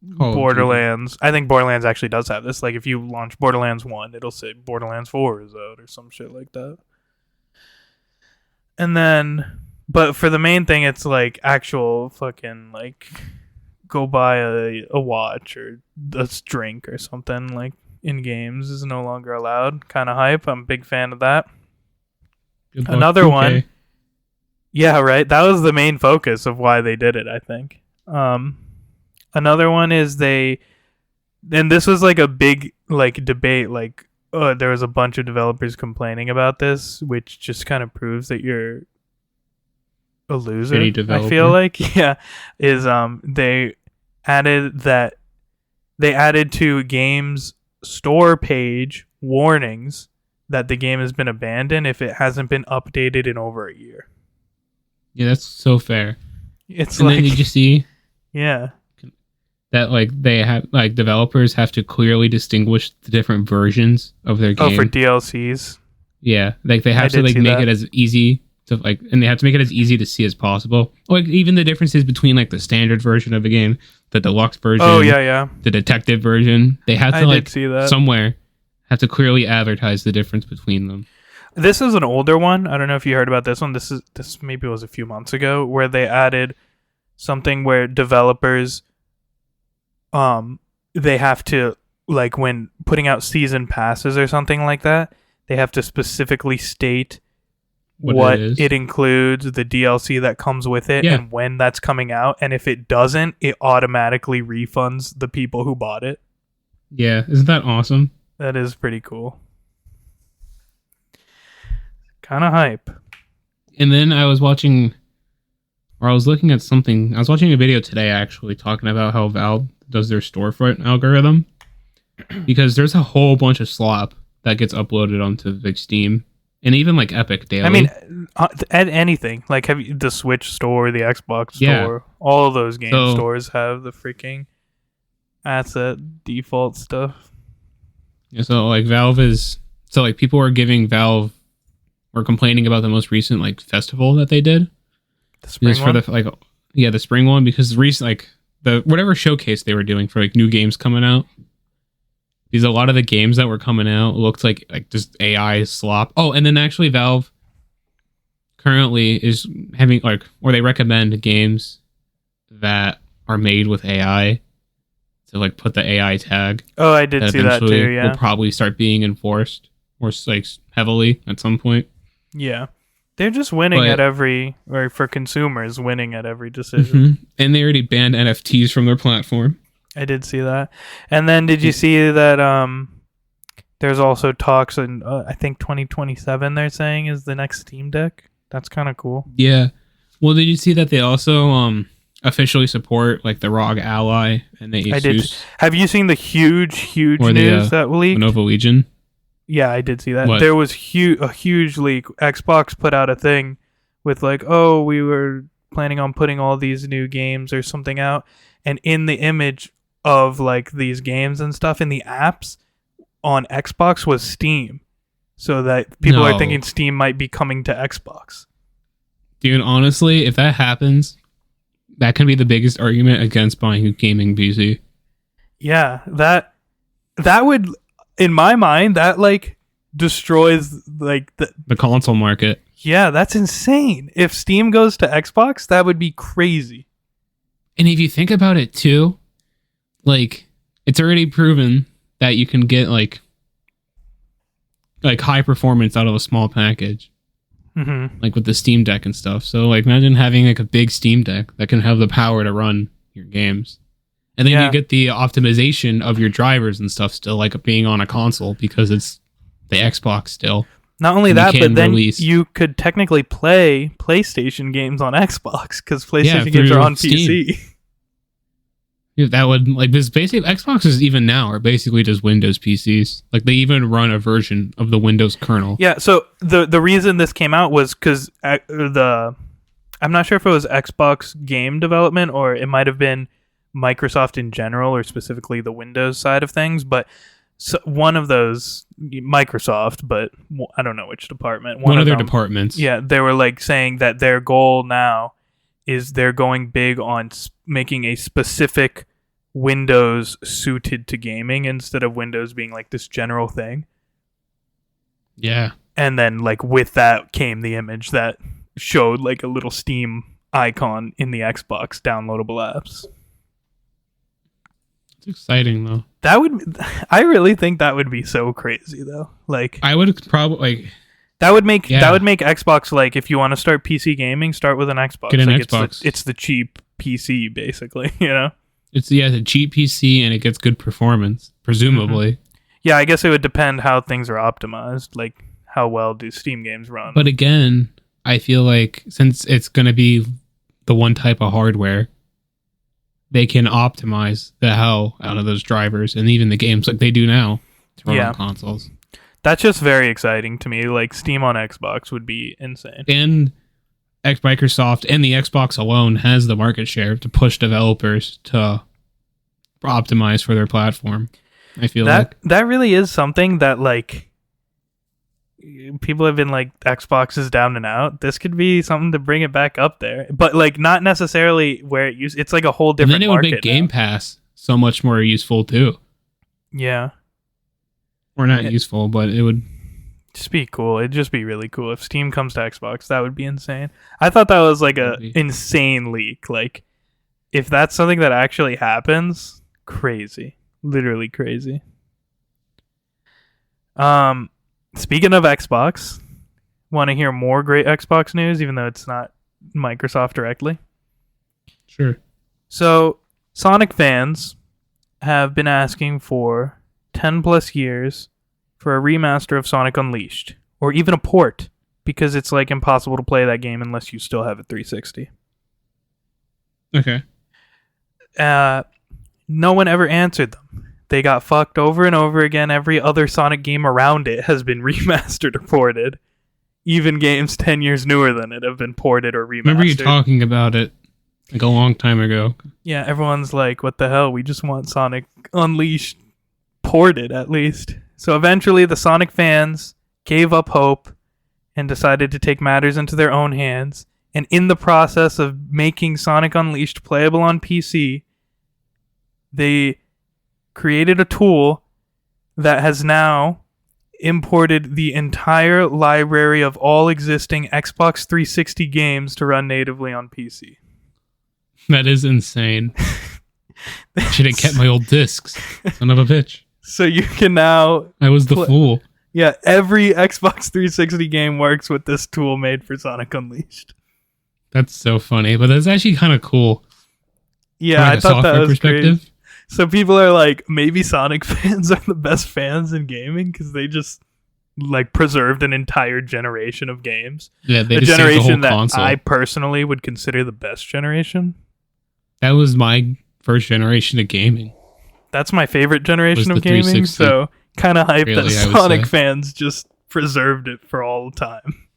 Borderlands. I think Borderlands actually does have this. Like, if you launch Borderlands 1, it'll say Borderlands 4 is out or some shit like that. And then, but for the main thing, it's like actual fucking like go buy a watch or a drink or something like in games is no longer allowed. Kind of hype. I'm a big fan of that. Another one. Yeah, right. That was the main focus of why they did it, I think. Another one is and this was like a big like debate, like there was a bunch of developers complaining about this, which just kind of proves that you're a loser. I feel like, yeah, is they added to games store page warnings that the game has been abandoned if it hasn't been updated in over a year. Yeah, that's so fair. It's and like, then did you see? Yeah. That like they have like developers have to clearly distinguish the different versions of their game. Oh, for DLCs. Yeah, like they have to like make it as easy to like, and they have to make it as easy to see as possible. Like even the differences between like the standard version of a game, the deluxe version. Oh yeah. The detective version. They have to like see that. Somewhere have to clearly advertise the difference between them. This is an older one. I don't know if you heard about this one. This maybe was a few months ago where they added something where developers they have to, like, when putting out season passes or something like that, they have to specifically state what it includes, the DLC that comes with it, and when that's coming out. And if it doesn't, it automatically refunds the people who bought it. Yeah, isn't that awesome? That is pretty cool. Kind of hype. And then I was looking at something. I was watching a video today actually talking about how Valve does their storefront algorithm, because there's a whole bunch of slop that gets uploaded onto like Steam and even like Epic daily. I mean, at anything, like have you, the Switch store, the Xbox store, all of those game stores have the freaking asset default stuff. Yeah, so like people are giving Valve or complaining about the most recent like festival that they did. The spring one? The spring one, because the recent like the whatever showcase they were doing for like new games coming out. Because a lot of the games that were coming out looked like just AI slop. Oh, and then actually Valve currently is having or they recommend games that are made with AI to like put the AI tag. Oh, I did see that too. Yeah, will probably start being enforced. more like heavily at some point. Yeah. They're just winning or for consumers, winning at every decision. Mm-hmm. And they already banned NFTs from their platform. I did see that. And then did you see that there's also talks in, I think 2027 they're saying is the next Steam Deck? That's kind of cool. Yeah. Well, did you see that they also officially support like the ROG Ally and the Asus? I did. Have you seen the huge news that leaked? Lenovo Legion? Yeah, I did see that. What? There was a huge leak. Xbox put out a thing with like, oh, we were planning on putting all these new games or something out. And in the image of like these games and stuff in the apps on Xbox was Steam. So that people are thinking Steam might be coming to Xbox. Dude, honestly, if that happens, that can be the biggest argument against buying a gaming PC. Yeah, that would, in my mind, that like destroys like the console market. Yeah, that's insane. If Steam goes to Xbox, that would be crazy. And if you think about it too, like it's already proven that you can get like high performance out of a small package. Mm-hmm. Like with the Steam Deck and stuff. So like imagine having like a big Steam Deck that can have the power to run your games. And then you get the optimization of your drivers and stuff still like being on a console because it's the Xbox still. Not only that, but then you could technically play PlayStation games on Xbox because PlayStation games are on PC. That would like this basically Xboxes even now are basically just Windows PCs. Like they even run a version of the Windows kernel. Yeah, so the reason this came out was because I'm not sure if it was Xbox game development or it might have been Microsoft in general or specifically the Windows side of things, but one of those Microsoft, but I don't know which department. One of their departments. Yeah, they were like saying that their goal now is they're going big on making a specific Windows suited to gaming instead of Windows being like this general thing. Yeah. And then like with that came the image that showed like a little Steam icon in the Xbox downloadable apps. It's exciting though. I really think that would be so crazy though. Like I would probably like that would make Xbox like if you want to start PC gaming, start with an Xbox. Get an like Xbox. It's the cheap PC basically, you know? It's a cheap PC and it gets good performance, presumably. Mm-hmm. Yeah, I guess it would depend how things are optimized, like how well do Steam games run. But again, I feel like since it's going to be the one type of hardware, they can optimize the hell out of those drivers and even the games like they do now to run on consoles. That's just very exciting to me. Like Steam on Xbox would be insane. And Microsoft and the Xbox alone has the market share to push developers to optimize for their platform. I feel like that really is something that like people have been like Xbox is down and out. This could be something to bring it back up there, but like not necessarily where it used. It's like a whole different. And then it would make Game Pass so much more useful too. Yeah, or not useful, but it would. Just be cool. It'd just be really cool if Steam comes to Xbox. That would be insane. I thought that was like a insane leak. Like, if that's something that actually happens, crazy, literally crazy. Speaking of Xbox, want to hear more great Xbox news, even though it's not Microsoft directly? Sure. So, Sonic fans have been asking for 10 plus years for a remaster of Sonic Unleashed, or even a port, because it's like impossible to play that game unless you still have a 360. Okay. No one ever answered them. They got fucked over and over again. Every other Sonic game around it has been remastered or ported. Even games 10 years newer than it have been ported or remastered. Remember you talking about it like a long time ago. Yeah, everyone's like, what the hell? We just want Sonic Unleashed ported at least. So eventually the Sonic fans gave up hope and decided to take matters into their own hands. And in the process of making Sonic Unleashed playable on PC, they created a tool that has now imported the entire library of all existing Xbox 360 games to run natively on PC. That is insane. Should have kept my old discs. Son of a bitch. So you can now... I was the fool. Yeah, every Xbox 360 game works with this tool made for Sonic Unleashed. That's so funny, but that's actually kind of cool. Yeah, I thought that was great. So people are like, maybe Sonic fans are the best fans in gaming because they just like preserved an entire generation of games. Yeah, they a just generation the whole that console. I personally would consider the best generation. That was my first generation of gaming. That's my favorite generation of gaming. So kind of hype that Sonic fans just preserved it for all time.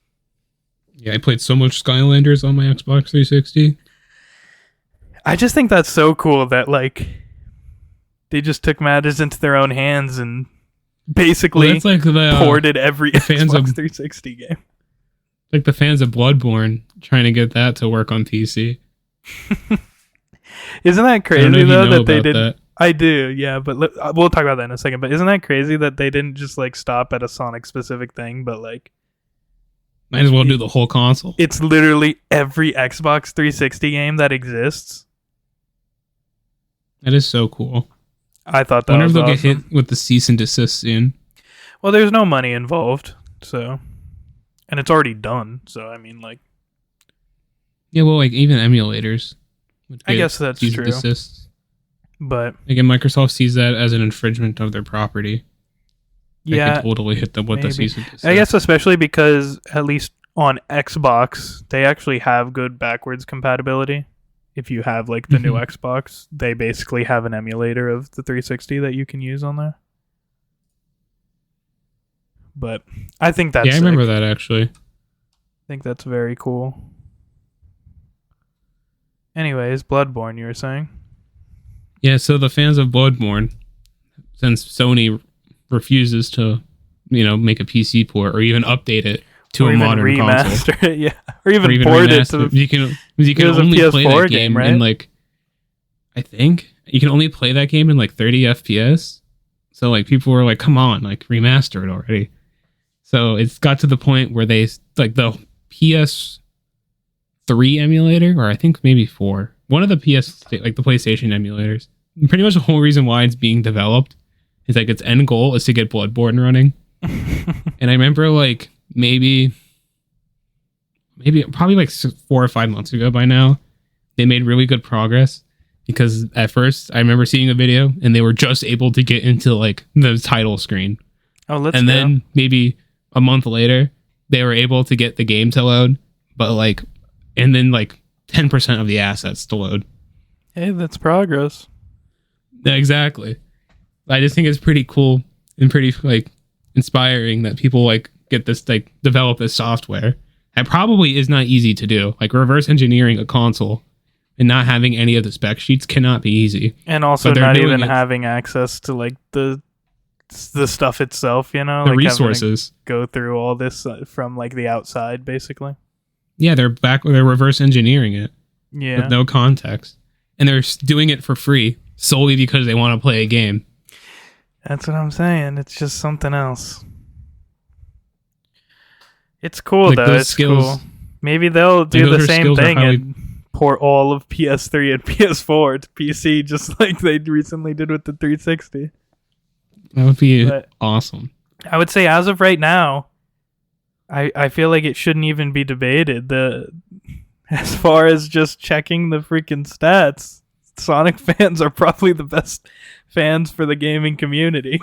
Yeah, I played so much Skylanders on my Xbox 360. I just think that's so cool that like they just took matters into their own hands and basically ported every Xbox 360 game. Like the fans of Bloodborne trying to get that to work on PC. Isn't that crazy though that they didn't? I do, yeah, but we'll talk about that in a second. But isn't that crazy that they didn't just like stop at a Sonic specific thing, but like might as well do the whole console. It's literally every Xbox 360 game that exists. That is so cool. I thought that was awesome. They'll get hit with the cease and desist soon. Well, there's no money involved, so, and it's already done. So I mean, like, yeah, well, like even emulators. I guess that's cease true. And desist. But again, Microsoft sees that as an infringement of their property. Yeah, they could totally hit them with the cease and desist. I guess especially because at least on Xbox, they actually have good backwards compatibility. If you have like the new Xbox, they basically have an emulator of the 360 that you can use on there. But I think that's I remember that actually. I think that's very cool. Anyways, Bloodborne, you were saying? Yeah, so the fans of Bloodborne, since Sony refuses to, make a PC port or even update it to a modern console, it, or even port it to you can only play that game right? in like, I think you can only play that game in like 30 FPS. So like people were like, "Come on, like remaster it already." So it's got to the point where they like the PS3 emulator, or I think maybe 4, one of the the PlayStation emulators. Pretty much the whole reason why it's being developed is like its end goal is to get Bloodborne running. And I remember like maybe probably like 4 or 5 months ago by now, they made really good progress because at first I remember seeing a video and they were just able to get into like the title screen. And then maybe a month later they were able to get the game to load, but like, and then like 10% of the assets to load. Hey, that's progress. Yeah, exactly. I just think it's pretty cool and pretty like inspiring that people like get this, like develop this software. It probably is not easy to do. Like reverse engineering a console and not having any of the spec sheets cannot be easy. And also not even having access to like the stuff itself, the like resources. Go through all this from like the outside, basically. Yeah, they're reverse engineering it. Yeah. With no context. And they're doing it for free solely because they want to play a game. That's what I'm saying. It's just something else. It's cool like though. It's skills, cool. Maybe they'll do the same thing and port all of PS3 and PS4 to PC, just like they recently did with the 360. That would be awesome. I would say as of right now, I feel like it shouldn't even be debated. As far as just checking the freaking stats, Sonic fans are probably the best fans for the gaming community.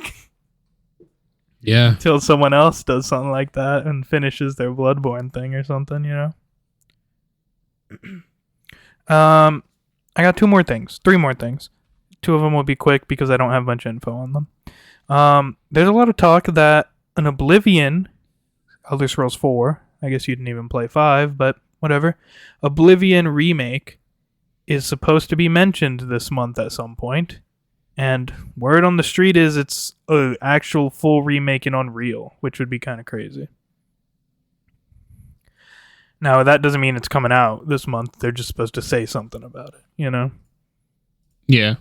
Yeah. Until someone else does something like that and finishes their Bloodborne thing or something, I got 3 more things. 2 of them will be quick because I don't have much info on them. There's a lot of talk that an Oblivion, Elder Scrolls 4, I guess you didn't even play 5, but whatever, Oblivion remake is supposed to be mentioned this month at some point. And word on the street is it's an actual full remake in Unreal, which would be kind of crazy. Now, that doesn't mean it's coming out this month. They're just supposed to say something about it, Yeah.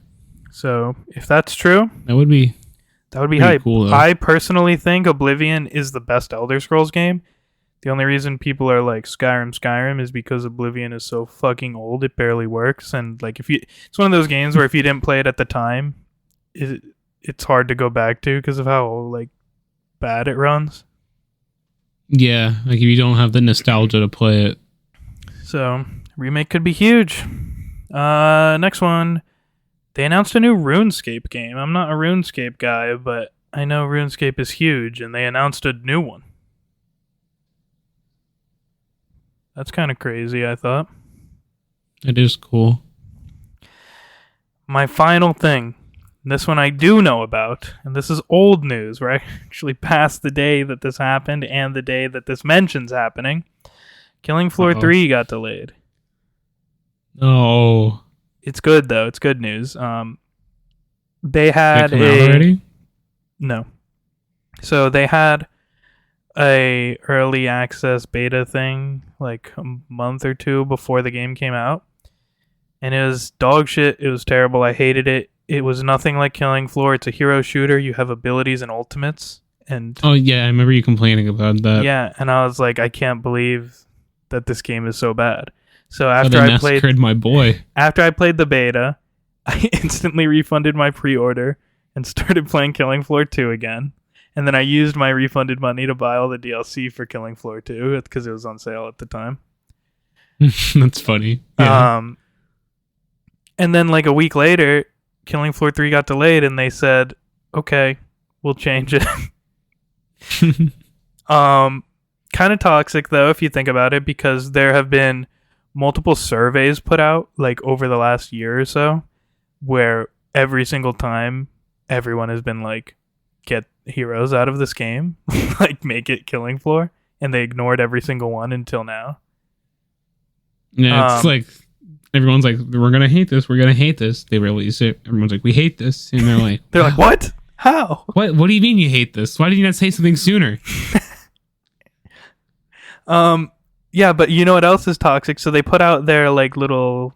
So, if that's true, that would be hype. Cool, I personally think Oblivion is the best Elder Scrolls game. The only reason people are like Skyrim is because Oblivion is so fucking old it barely works, and like it's one of those games where if you didn't play it at the time, it's hard to go back to because of how like bad it runs. Yeah, like if you don't have the nostalgia to play it. So, remake could be huge. Next one. They announced a new RuneScape game. I'm not a RuneScape guy, but I know RuneScape is huge, and they announced a new one. That's kind of crazy, I thought. It is cool. My final thing. This one I do know about, and this is old news. We're actually past the day that this happened and the day that this mentions happening. Killing Floor 3 got delayed. Oh. It's good, though. It's good news. They had already? No. So they had a early access beta thing like a month or two before the game came out. And it was dog shit. It was terrible. I hated it. It was nothing like Killing Floor. It's a hero shooter. You have abilities and ultimates. And oh, yeah. I remember you complaining about that. Yeah. And I was like, I can't believe that this game is so bad. So after I played my boy. After I played the beta, I instantly refunded my pre-order and started playing Killing Floor 2 again. And then I used my refunded money to buy all the DLC for Killing Floor 2 because it was on sale at the time. That's funny. Yeah. And then like a week later, Killing Floor 3 got delayed and they said, okay, we'll change it. Kind of toxic though, if you think about it, because there have been multiple surveys put out like over the last year or so where every single time everyone has been like, get heroes out of this game, like make it Killing Floor, and they ignored every single one until now. Yeah, it's like everyone's like, we're gonna hate this, they release it, everyone's like, we hate this, and they're like they're like, what? How? What do you mean you hate this? Why did you not say something sooner? Yeah, but you know what else is toxic? So they put out their like little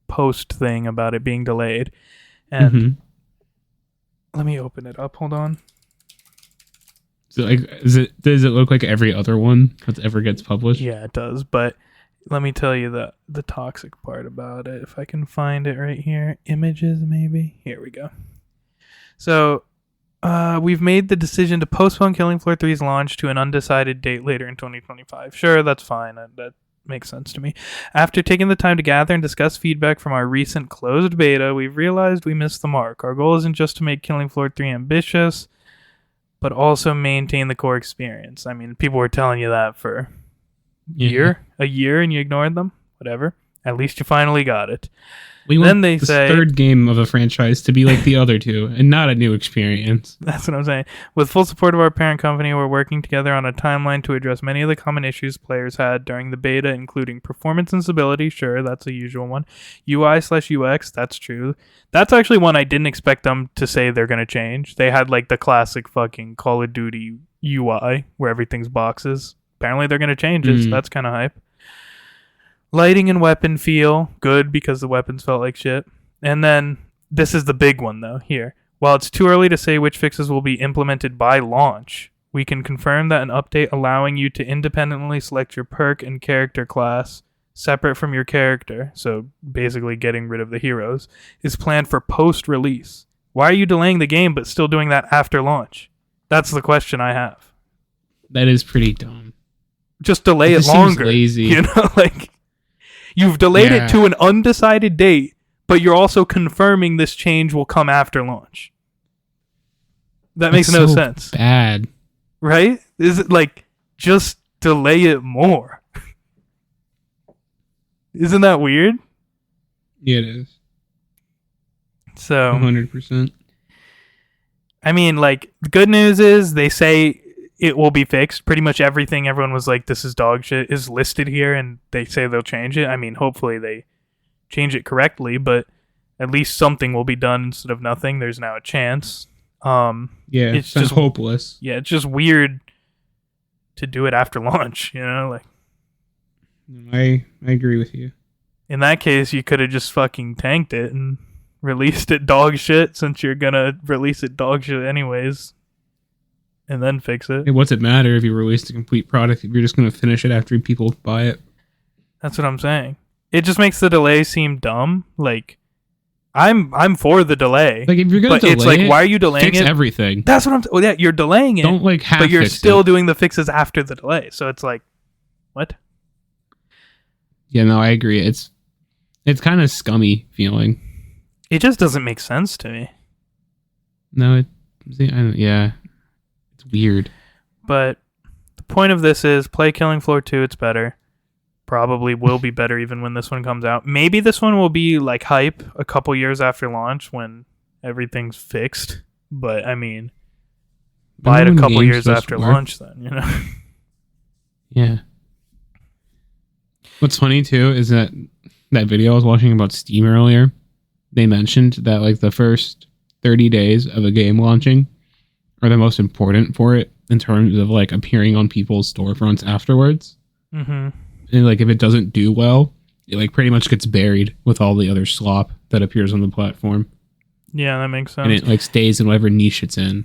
post thing about it being delayed. And let me open it up. Hold on. So like, does it look like every other one that ever gets published? Yeah, it does. But let me tell you the toxic part about it. If I can find it right here. Images, maybe. Here we go. So we've made the decision to postpone Killing Floor 3's launch to an undecided date later in 2025. Sure, that's fine. That makes sense to me. After taking the time to gather and discuss feedback from our recent closed beta, we've realized we missed the mark. Our goal isn't just to make Killing Floor 3 ambitious, but also maintain the core experience. I mean, people were telling you that for a year, and you ignored them. Whatever. At least you finally got it. We want this third game of a franchise to be like the other two and not a new experience. That's what I'm saying. With full support of our parent company, we're working together on a timeline to address many of the common issues players had during the beta, including performance and stability. Sure, that's a usual one. UI/UX, that's true. That's actually one I didn't expect them to say they're going to change. They had like the classic fucking Call of Duty UI where everything's boxes. Apparently they're going to change it, so that's kind of hype. Lighting and weapon feel good because the weapons felt like shit. And then this is the big one though here. While it's too early to say which fixes will be implemented by launch, we can confirm that an update allowing you to independently select your perk and character class separate from your character, so basically getting rid of the heroes, is planned for post-release. Why are you delaying the game but still doing that after launch? That's the question I have. That is pretty dumb. Just delay it longer. Lazy. You know, like you've delayed it to an undecided date, but you're also confirming this change will come after launch. That makes no sense. Bad. Right? Is it like just delay it more? Isn't that weird? Yeah, it is. So 100%. I mean, like, the good news is they say it will be fixed. Pretty much everything everyone was like, this is dog shit, is listed here, and they say they'll change it. I mean, hopefully they change it correctly, but at least something will be done instead of nothing. There's now a chance. It's just hopeless. Yeah, it's just weird to do it after launch, you know? Like, I agree with you. In that case, you could have just fucking tanked it and released it dog shit, since you're gonna release it dog shit anyways, and then fix it. What's it matter if you release the complete product if you're just gonna finish it after people buy it? That's what I'm saying. It just makes the delay seem dumb. Like, I'm for the delay. Like if you're gonna delay it's like, why are you delaying fix it? everything. That's what I'm. Well, yeah, you're delaying it. Don't like half. But you're fix still it. doing the fixes after the delay. So it's like, what? Yeah, no, I agree. It's kind of scummy feeling. It just doesn't make sense to me. No, yeah, it's weird. But the point of this is play Killing Floor 2. It's better. Probably will be better even when this one comes out. Maybe this one will be like hype a couple years after launch when everything's fixed. But I mean, buy it a couple years after launch then, you know? Yeah. What's funny too is that video I was watching about Steam earlier, they mentioned that like the first 30 days of a game launching are the most important for it in terms of like appearing on people's storefronts afterwards. Mm-hmm. And like if it doesn't do well, it like pretty much gets buried with all the other slop that appears on the platform. Yeah, that makes sense. And it like stays in whatever niche it's in.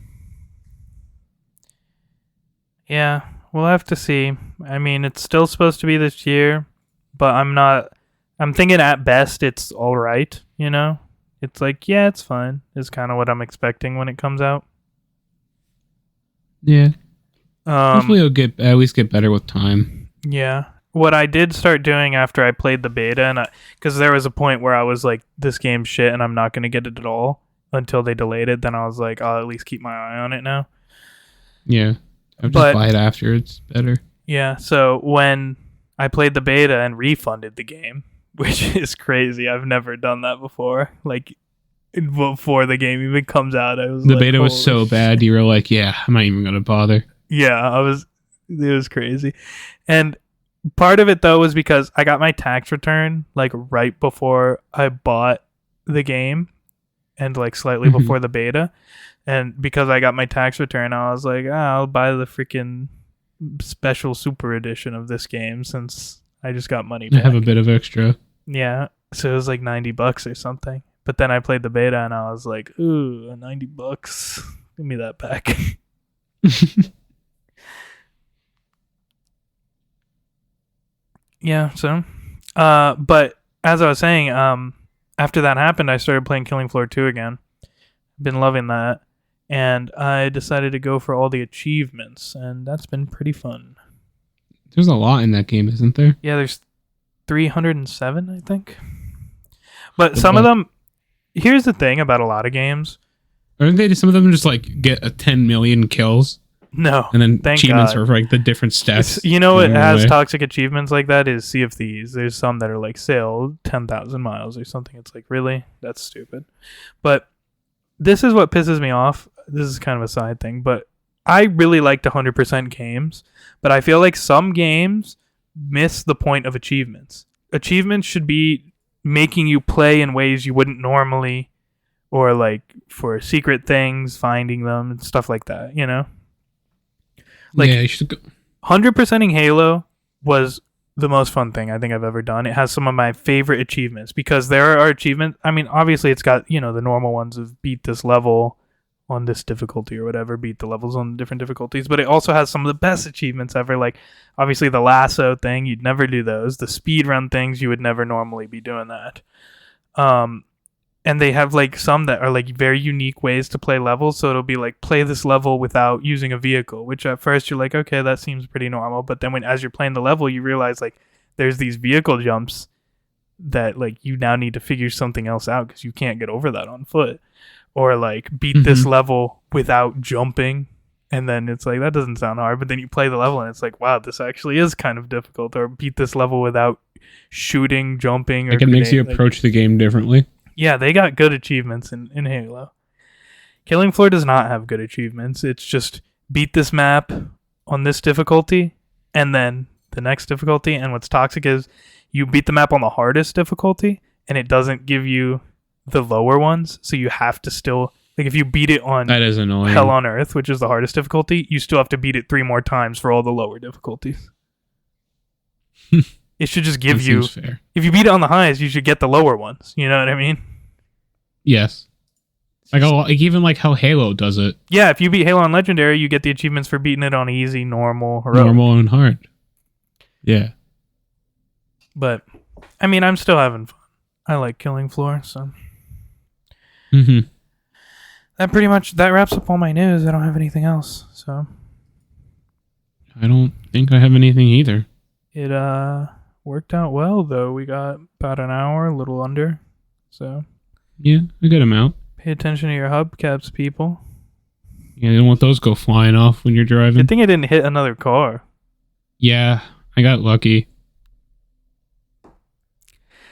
Yeah, we'll have to see. I mean, it's still supposed to be this year, but I'm thinking at best it's all right, you know? It's like, yeah, it's fine. Is kind of what I'm expecting when it comes out. Yeah. Hopefully it'll at least get better with time. Yeah. What I did start doing after I played the beta, and because there was a point where I was like, this game's shit and I'm not going to get it at all until they delayed it, then I was like, I'll at least keep my eye on it now. Yeah. I'll just buy it after it's better. Yeah, so when I played the beta and refunded the game, which is crazy. I've never done that before. Like, before the game even comes out, I was the beta was so bad, you were like, yeah, I'm not even going to bother. Yeah, it was crazy. And part of it, though, was because I got my tax return, like, right before I bought the game and, like, slightly before the beta. And because I got my tax return, I was like, I'll buy the freaking special super edition of this game since I just got money back. I have a bit of extra. Yeah, so it was like $90 or something. But then I played the beta and I was like, ooh, $90. Give me that back. Yeah, so but as I was saying, after that happened, I started playing Killing Floor 2 again. Been loving that. And I decided to go for all the achievements, and that's been pretty fun. There's a lot in that game, isn't there? Yeah, there's 307, I think. But some of them, here's the thing about a lot of games. Aren't they? Some of them just like get 10 million kills. No, and then achievements are for like the different stats. You know what has toxic achievements like that is Sea of Thieves. There's some that are like sail 10,000 miles or something. It's like, really? That's stupid. But this is what pisses me off. This is kind of a side thing, but I really liked 100% games, but I feel like some games miss the point of achievements. Achievements should be making you play in ways you wouldn't normally, or like for secret things, finding them and stuff like that, you know? Like, yeah, you should go. 100%ing Halo was the most fun thing I think I've ever done. It has some of my favorite achievements because there are achievements. I mean, obviously it's got, you know, the normal ones of beat this level on this difficulty or whatever, beat the levels on different difficulties, but it also has some of the best achievements ever. Like obviously the lasso thing, you'd never do those. The speed run things, you would never normally be doing that. And they have like some that are like very unique ways to play levels. So it'll be like play this level without using a vehicle, which at first you're like, okay, that seems pretty normal. But then as you're playing the level, you realize like there's these vehicle jumps that like you now need to figure something else out because you can't get over that on foot. Or like beat this level without jumping. And then it's like, that doesn't sound hard. But then you play the level and it's like, wow, this actually is kind of difficult. Or beat this level without shooting, jumping. Like it makes you approach the game differently. Yeah, they got good achievements in Halo. Killing Floor does not have good achievements. It's just beat this map on this difficulty and then the next difficulty. And what's toxic is you beat the map on the hardest difficulty and it doesn't give you the lower ones. So you have to still, like if you beat it on that is annoying. Hell on Earth, which is the hardest difficulty, you still have to beat it 3 more times for all the lower difficulties. It should just give you, fair. If you beat it on the highest, you should get the lower ones. You know what I mean? Yes. Like even like how Halo does it. Yeah, if you beat Halo on Legendary, you get the achievements for beating it on easy, normal, heroic. Normal and hard. Yeah. But, I mean, I'm still having fun. I like Killing Floor, so. Mm-hmm. That wraps up all my news. I don't have anything else. So I don't think I have anything either. it worked out well though. We got about an hour, a little under. So yeah, a good amount. Pay attention to your hubcaps, people. Yeah, you don't want those go flying off when you're driving. I think I didn't hit another car. Yeah, I got lucky.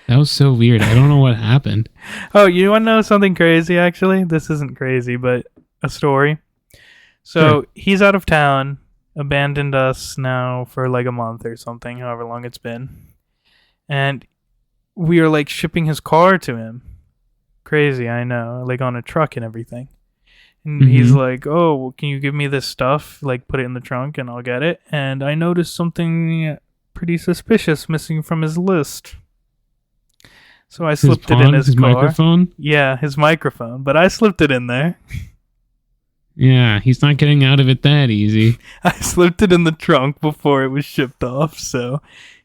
That was so weird. I don't know what happened. Oh, you want to know something crazy, actually? This isn't crazy, but a story. So, Sure. He's out of town, abandoned us now for like a month or something, however long it's been. And we are like shipping his car to him. Crazy, I know. Like on a truck and everything. And he's like, oh, well, can you give me this stuff? Like put it in the trunk and I'll get it. And I noticed something pretty suspicious missing from his list. So I slipped it in his car. Microphone? Yeah, his microphone. But I slipped it in there. Yeah, he's not getting out of it that easy. I slipped it in the trunk before it was shipped off, so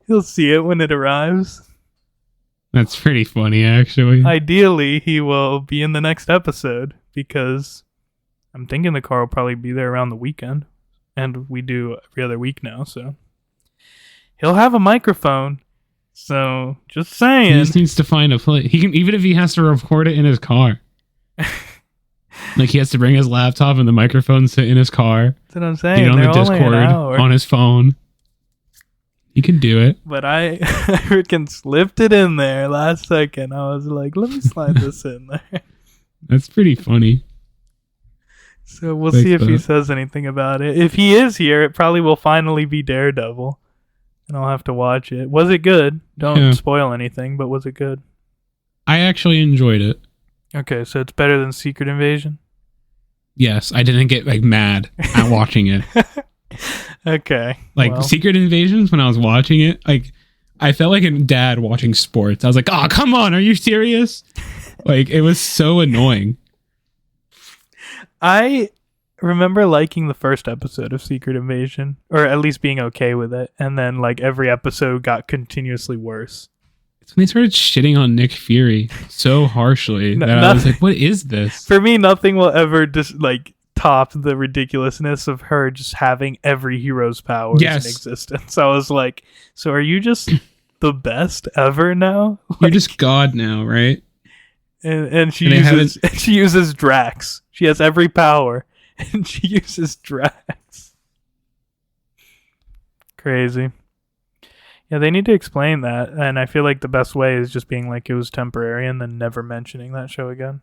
he'll see it when it arrives. That's pretty funny, actually. Ideally, he will be in the next episode, because I'm thinking the car will probably be there around the weekend. And we do every other week now, so he'll have a microphone. So, just saying. He just needs to find a place. He can, even if he has to record it in his car. Like he has to bring his laptop and the microphone sit in his car. That's what I'm saying. Get on the Discord on his phone. He can do it. But I freaking slipped it in there last second. I was like, let me slide this in there. That's pretty funny. So we'll see if he says anything about it. If he is here, it probably will finally be Daredevil. And I'll have to watch it. Was it good? Don't spoil anything, but was it good? I actually enjoyed it. Okay, so it's better than Secret Invasion? Yes, I didn't get like mad at watching it. Okay. Like Secret Invasions, when I was watching it, like I felt like a dad watching sports. I was like, oh, come on, are you serious? Like it was so annoying. I remember liking the first episode of Secret Invasion, or at least being okay with it, and then like every episode got continuously worse. It's when they started shitting on Nick Fury so harshly that I was like, what is this? For me, nothing will ever just like top the ridiculousness of her just having every hero's powers in existence. I was like, so are you just the best ever now? Like, you're just God now, right? And she uses Drax. She has every power. And she uses Drax. Crazy. Yeah, they need to explain that. And I feel like the best way is just being like it was temporary and then never mentioning that show again.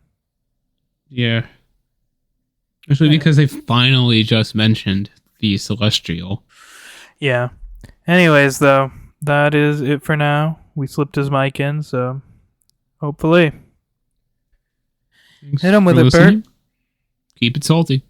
Yeah. Especially because they finally just mentioned the Celestial. Yeah. Anyways, though, that is it for now. We slipped his mic in, so hopefully. Thanks Hit him with for it, listening. Bert. Keep it salty.